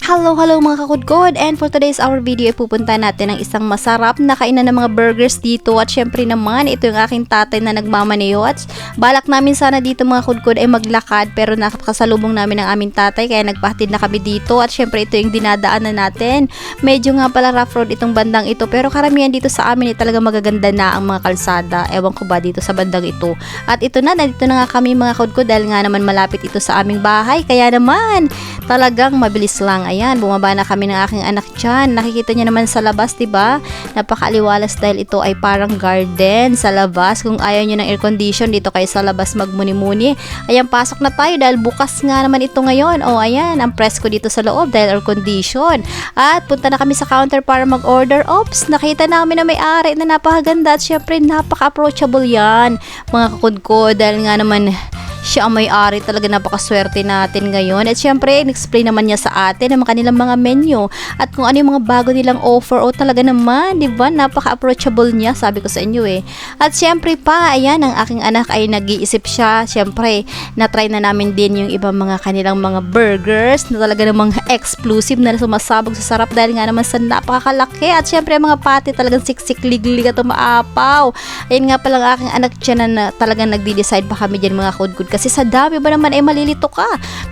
Hello mga kakudkod, and for today's our video ay pupunta natin ng isang masarap na kainan ng mga burgers dito. At syempre naman, ito yung aking tatay na nagmamaneho. At balak namin sana dito mga kakudkod ay maglakad, pero nakakasalubong namin ang aming tatay kaya nagpahatid na kami dito. At syempre ito yung dinadaanan natin. Medyo nga pala rough road itong bandang ito, pero karamihan dito sa amin ay talaga magaganda na ang mga kalsada. Ewan ko ba dito sa bandang ito. At ito na, nandito na nga kami mga kakudkod dahil nga naman malapit ito sa aming bahay. Kaya naman, talagang mabilis lang. Ayan, bumaba na kami ng aking anak dyan. Nakikita niya naman sa labas, diba? Napakaaliwalas dahil ito ay parang garden sa labas. Kung ayaw niyo ng air condition, dito kayo sa labas magmuni-muni. Ayan, pasok na tayo dahil bukas nga naman ito ngayon. O, ayan, ang presko dito sa loob dahil air condition. At punta na kami sa counter para mag-order. Oops, nakita namin na may-ari na napakaganda at syempre napaka-approachable yan. Mga kakudko, dahil nga naman siya ang may-ari, talaga napakaswerte natin ngayon. At syempre, in-explain naman niya sa atin ang kanilang mga menu at kung ano yung mga bago nilang offer. O talaga naman, di ba? Napaka-approachable niya, sabi ko sa inyo eh. At syempre pa, ayan, ang aking anak ay nag-iisip siya. Syempre, na-try na namin din yung ibang mga kanilang mga burgers na talaga namang exclusive na sumasabog sa sarap dahil nga naman sa napakakalaki. At syempre, mga pati talagang siksik-liglig at umaapaw. Ayun nga pala ang aking anak dyan na talagang nagdi-decide pa kami dyan mga kudkud. Kasi sa dami ba naman ay malilito ka.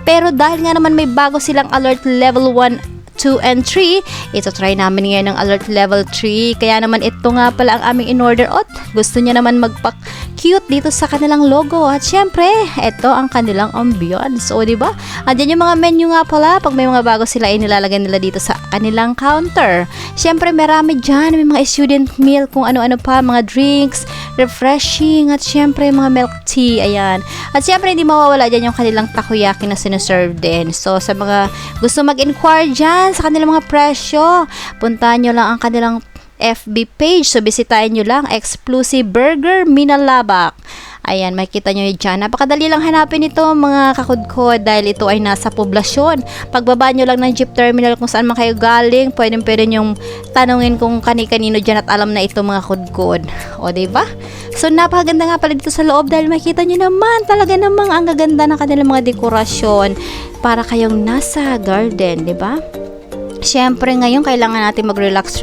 Pero dahil nga naman may bago silang alert level 1, 2, and 3, ito try namin ngayon ng alert level 3. Kaya naman ito nga pala ang aming in-order. At gusto niya naman magpa-cute dito sa kanilang logo. At syempre, ito ang kanilang ambience. O diba? Andiyan yung mga menu nga pala. Pag may mga bago sila, ay nilalagay nila dito sa kanilang counter. Syempre, marami dyan. May mga student meal, kung ano-ano pa, mga drinks, refreshing, at syempre mga milk tea. Ayan. At syempre, hindi mawawala dyan yung kanilang takoyaki na sinuserve din. So, sa mga gusto mag-inquire dyan sa kanilang mga presyo, puntahan nyo lang ang kanilang FB page. So, bisitahin nyo lang Exclusive Burger Minalabak. Ayan, makikita nyo yun dyan. Napakadali lang hanapin ito mga kakudkod dahil ito ay nasa poblasyon. Pagbaba nyo lang ng jeep terminal kung saan man kayo galing, pwede nyong tanungin kung kani-kanino dyan at alam na ito mga kudkod. O, diba? So, napakaganda nga pala dito sa loob dahil makikita nyo naman, talaga namang ang gaganda ng kanilang mga dekorasyon para kayong nasa garden, diba? Siyempre ngayon kailangan natin mag-relax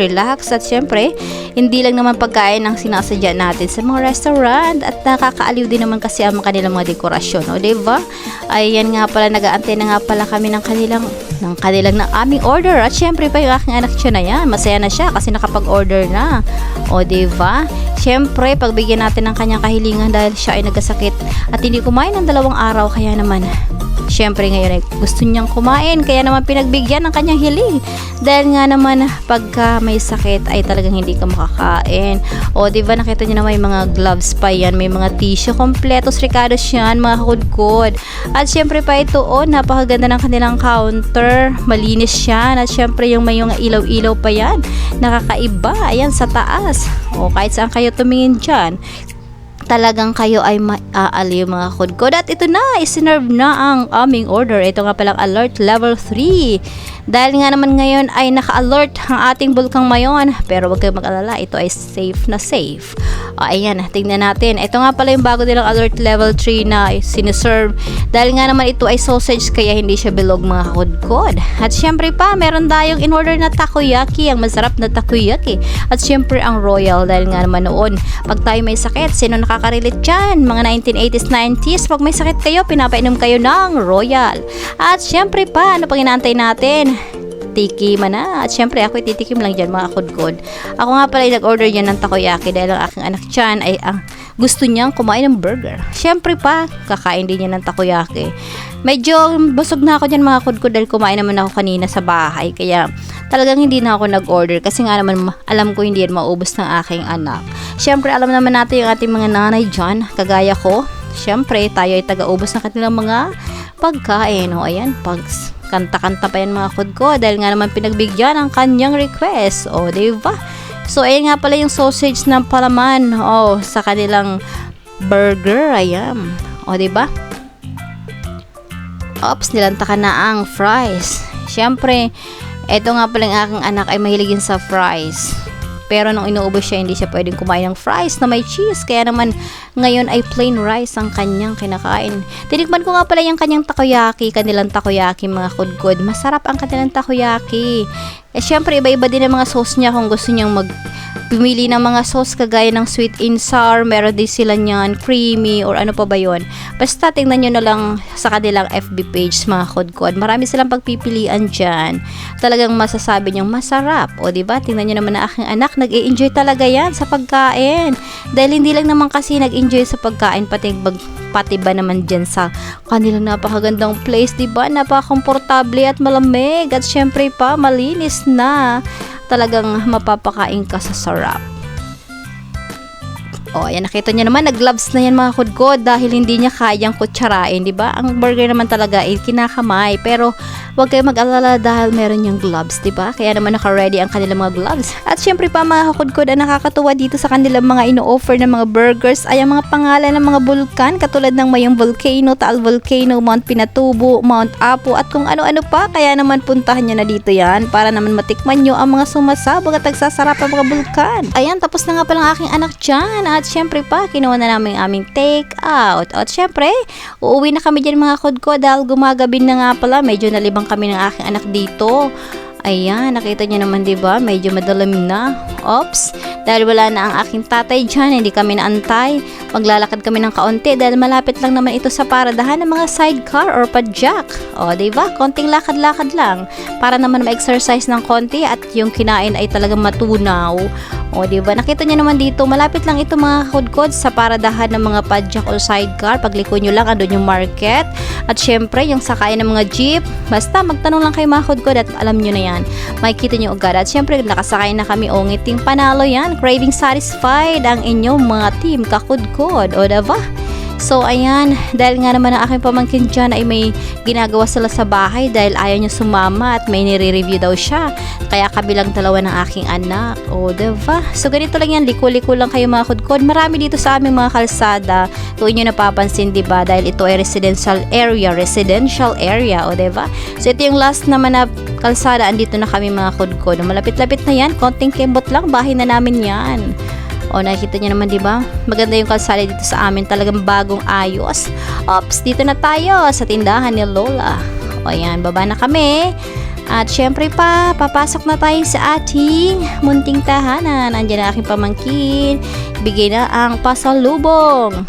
at siyempre hindi lang naman pagkain ang sinasadya natin sa mga restaurant at nakakaaliw din naman kasi ang kanilang mga dekorasyon, o diba? Ayan nga pala, nag-aantay na nga pala kami ng aming order at siyempre pa yung aking anak siya na yan, masaya na siya kasi nakapag-order na, o diba? Siyempre pagbigyan natin ng kanyang kahilingan dahil siya ay nagkasakit at hindi kumain ng 2 araw, kaya naman siyempre ngayon ay gusto niyang kumain, kaya naman pinagbigyan ng kanyang hiling. Dahil nga naman pagka may sakit ay talagang hindi ka makakain. O diba nakita niyo na may mga gloves pa yan, may mga tissue, kompletos Ricardo's yan mga kakudkod. At siyempre pa ito, napakaganda ng kanilang counter, malinis yan. At siyempre yung may mga ilaw-ilaw pa yan, nakakaiba, ayan sa taas. O kahit saan kayo tumingin dyan, talagang kayo ay maaaliw mga kudkod. At ito na, isinerve na ang aming order. Ito nga palang alert level 3. Dahil nga naman ngayon ay naka-alert ang ating bulkang mayon. Pero wag kayong mag-alala, ito ay safe na safe. Ayan, tingnan natin. Ito nga pala yung bago nilang alert level 3 na siniserve. Dahil nga naman ito ay sausage kaya hindi siya bilog mga kudkod. At syempre pa, meron tayong in-order na takoyaki, ang masarap na takoyaki. At syempre ang royal dahil nga naman noon, pag tayo may sakit, sino nakaka-relate dyan? Mga 1980s, 90s, pag may sakit kayo, pinapainom kayo ng royal. At syempre pa, ano pang inaantay natin? Tikim na. At syempre ako ititikim lang dyan mga kudkod. Ako nga pala nag-order dyan ng takoyaki dahil ang aking anak dyan ay gusto niyang kumain ng burger. Syempre pa, kakain din niya ng takoyaki. Medyo busog na ako dyan mga kudkod dahil kumain naman ako kanina sa bahay. Kaya talagang hindi na ako nag-order kasi nga naman alam ko hindi yan maubos ng aking anak. Syempre alam naman natin yung ating mga nanay dyan, kagaya ko. Syempre tayo ay taga-ubos ng kanilang mga pagkain. O ayan, kanta-kanta pa yan mga kudko dahil nga naman pinagbigyan ang kanyang request. O diba? So ayan nga pala yung sausage ng palaman sa kanilang burger. Ayan. O diba? Oops, nilantakan na ang fries. Siyempre, eto nga pala ang aking anak ay mahilig sa fries. Pero nung inuubos siya, hindi siya pwedeng kumain ng fries na may cheese. Kaya naman, ngayon ay plain rice ang kanyang kinakain. Tinikman ko nga pala yung kanyang takoyaki, kanilang takoyaki mga kudkod. Masarap ang kanilang takoyaki. Syempre, iba-iba din ang mga sauce niya kung gusto niyang pumili ng mga sauce kagaya ng sweet and sour, meron din sila niyan, creamy, or ano pa ba yun. Basta tingnan nyo na lang sa kanilang FB page mga kudkod. Marami silang pagpipilian dyan. Talagang masasabi niyong masarap. O diba, tingnan nyo naman na aking anak, nag-i-enjoy talaga yan sa pagkain. Dahil hindi lang naman kasi nag-enjoy sa pagkain, pati ba naman dyan sa kanilang napakagandang place, diba? Napaka-komportable at malamig. At syempre pa, malinis na. Talagang mapapakain ka sa sarap. O, ayan, nakita niyo naman, nag-gloves na yan mga kudkod dahil hindi niya kayang kutsarain, di ba? Ang burger naman talaga ay kinakamay, pero huwag kayo mag-alala dahil meron niyang gloves, di ba? Kaya naman naka-ready ang kanilang mga gloves. At syempre pa mga kudkod, ang nakakatuwa dito sa kanilang mga ino-offer ng mga burgers ay ang mga pangalan ng mga bulkan, katulad ng Mayong Volcano, Taal Volcano, Mount Pinatubo, Mount Apo, at kung ano-ano pa. Kaya naman puntahan niyo na dito yan para naman matikman niyo ang mga sumasabog at nagsasarap ang mga bulkan. Ayan, tapos na nga palang aking anak dyan. At syempre pa, kinuha na namin aming take out. At syempre, uuwi na kami dyan mga kudkod dahil gumagabi na nga pala. Medyo nalibang kami ng aking anak dito. Ayan, nakita niyo naman diba, medyo madalim na. Oops, dahil wala na ang aking tatay dyan, hindi kami naantay. Maglalakad kami ng kaunti dahil malapit lang naman ito sa paradahan ng mga sidecar or padjak. O, diba, konting lakad-lakad lang para naman ma-exercise ng konti at yung kinain ay talagang matunaw. O, diba, nakita niyo naman dito, malapit lang ito mga kudkod sa paradahan ng mga padjak o sidecar. Pagliko nyo lang, andun yung market. At syempre, yung sakayan ng mga jeep. Basta, magtanong lang kayo mga kudkod at alam nyo na yan. Makikita nyo agad. At syempre, nakasakay na kami. O, ngiting panalo yan. Craving satisfied ang inyong mga team kakudkod. O, diba? So, ayan, dahil nga naman ang aking pamangkin dyan ay may ginagawa sila sa bahay dahil ayaw niya sumama at may nire-review daw siya. Kaya kabilang dalawa ng aking anak. O, diba? So, ganito lang yan. Liko-liko lang kayo mga kudkod. Marami dito sa aming mga kalsada. Kung inyo napapansin, diba? Dahil ito ay residential area. O, diba? So, ito yung last naman na kalsada. Andito na kami mga kudkod. Malapit-lapit na yan. Konting kembot lang. Bahay na namin yan. O, nakikita niyo naman, diba? Maganda yung kalsada dito sa amin. Talagang bagong ayos. Ops, dito na tayo sa tindahan ni Lola. O, ayan, baba na kami. At syempre pa, papasok na tayo sa ating munting tahanan. Andiyan na aking pamangkin. Bigay na ang pasalubong.